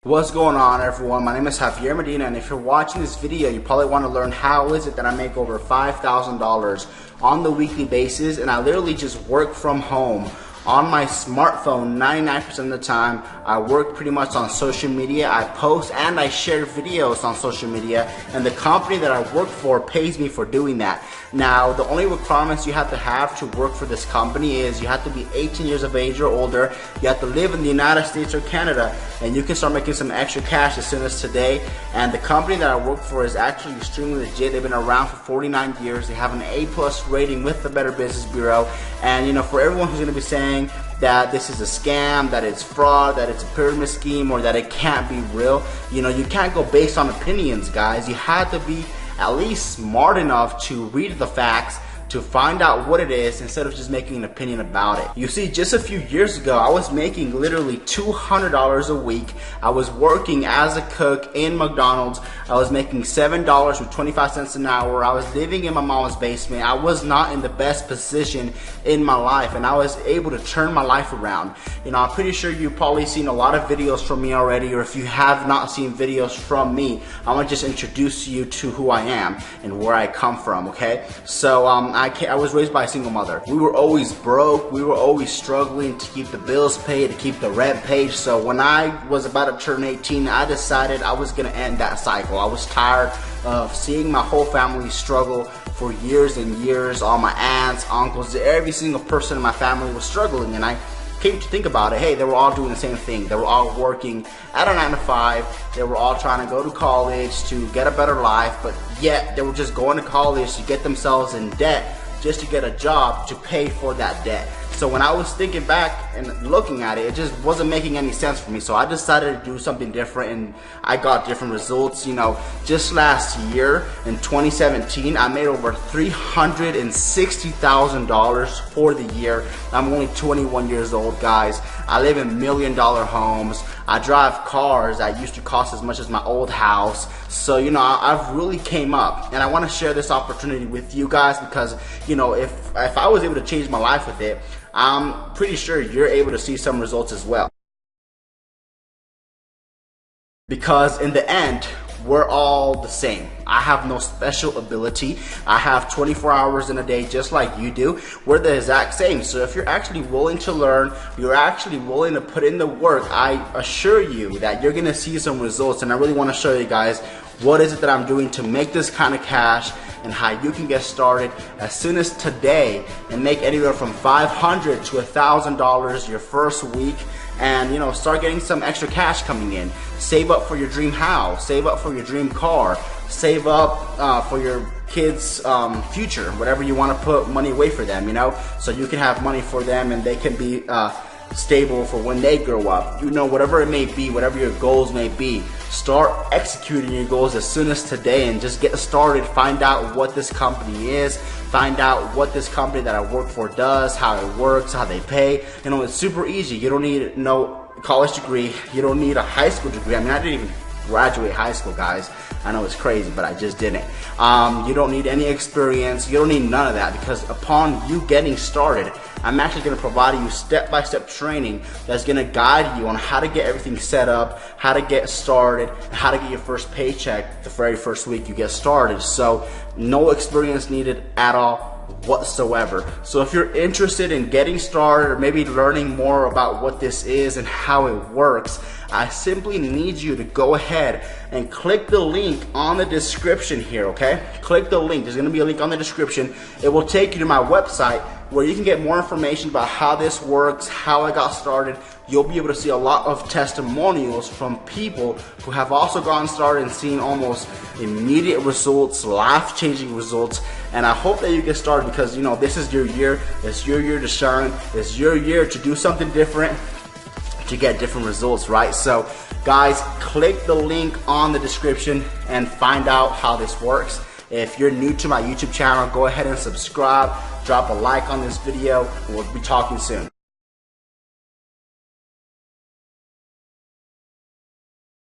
What's going on, everyone? My name is Javier Medina, and if you're watching this video, you probably want to learn how is it that I make over $5,000 on the weekly basis, and I literally just work from home on my smartphone 99% of the time. I work pretty much on social media. I post and I share videos on social media, and the company that I work for pays me for doing that. Now, the only requirements you have to work for this company is you have to be 18 years of age or older, you have to live in the United States or Canada, and you can start making some extra cash as soon as today. And the company that I work for is actually extremely legit. They've been around for 49 years. They have an A+ rating with the Better Business Bureau. And you know, for everyone who's going to be saying that this is a scam, that it's fraud, that it's a pyramid scheme, or that it can't be real, you know, you can't go based on opinions, guys. You have to be at least smart enough to read the facts, to find out what it is instead of just making an opinion about it. You see, just a few years ago, I was making literally $200 a week. I was working as a cook in McDonald's. I was making $7.25 an hour. I was living in my mom's basement. I was not in the best position in my life, and I was able to turn my life around. You know, I'm pretty sure you've probably seen a lot of videos from me already, or if you have not seen videos from me, I want to just introduce you to who I am and where I come from, okay? So, I was raised by a single mother. We were always broke. We were always struggling to keep the bills paid, to keep the rent paid. So when I was about to turn 18, I decided I was gonna end that cycle. I was tired of seeing my whole family struggle for years and years. All my aunts, uncles, every single person in my family was struggling, and I came to think about it. Hey, they were all doing the same thing. They were all working at a 9 to 5. They were all trying to go to college to get a better life, but yet they were just going to college to get themselves in debt just to get a job to pay for that debt. So when I was thinking back and looking at it, it just wasn't making any sense for me. So I decided to do something different, and I got different results. You know, just last year in 2017, I made over $360,000 for the year. I'm only 21 years old, guys. I live in $1 million homes. I drive cars that used to cost as much as my old house. So, you know, I've really came up, and I want to share this opportunity with you guys because, you know, if I was able to change my life with it, I'm pretty sure you're able to see some results as well. Because in the end, we're all the same. I have no special ability. I have 24 hours in a day just like you do. We're the exact same. So if you're actually willing to learn, you're actually willing to put in the work, I assure you that you're gonna see some results. And I really wanna show you guys what is it that I'm doing to make this kind of cash, and how you can get started as soon as today and make anywhere from $500 to $1,000 your first week, and you know, start getting some extra cash coming in. Save up for your dream house, save up for your dream car, save up for your kids' future, whatever you want to put money away for them, you know, so you can have money for them and they can be stable for when they grow up. You know, whatever it may be, whatever your goals may be, start executing your goals as soon as today and just get started. Find out what this company is, find out what this company that I work for does, how it works, how they pay. You know, it's super easy. You don't need no college degree, you don't need a high school degree. I mean, I didn't even graduate high school, guys. I know it's crazy, but I just didn't. You don't need any experience. You don't need none of that, because upon you getting started, I'm actually going to provide you step-by-step training that's going to guide you on how to get everything set up, how to get started, and how to get your first paycheck the very first week you get started. So no experience needed at all whatsoever. So if you're interested in getting started, or maybe learning more about what this is and how it works, I simply need you to go ahead and click the link on the description here, okay? Click the link. There's gonna be a link on the description. It will take you to my website where you can get more information about how this works, how I got started. You'll be able to see a lot of testimonials from people who have also gotten started and seen almost immediate results, life-changing results. And I hope that you get started, because you know, this is your year. It's your year to shine. It's your year to do something different, to get different results, right? So guys, click the link on the description and find out how this works. If you're new to my YouTube channel, go ahead and subscribe, drop a like on this video, and we'll be talking soon.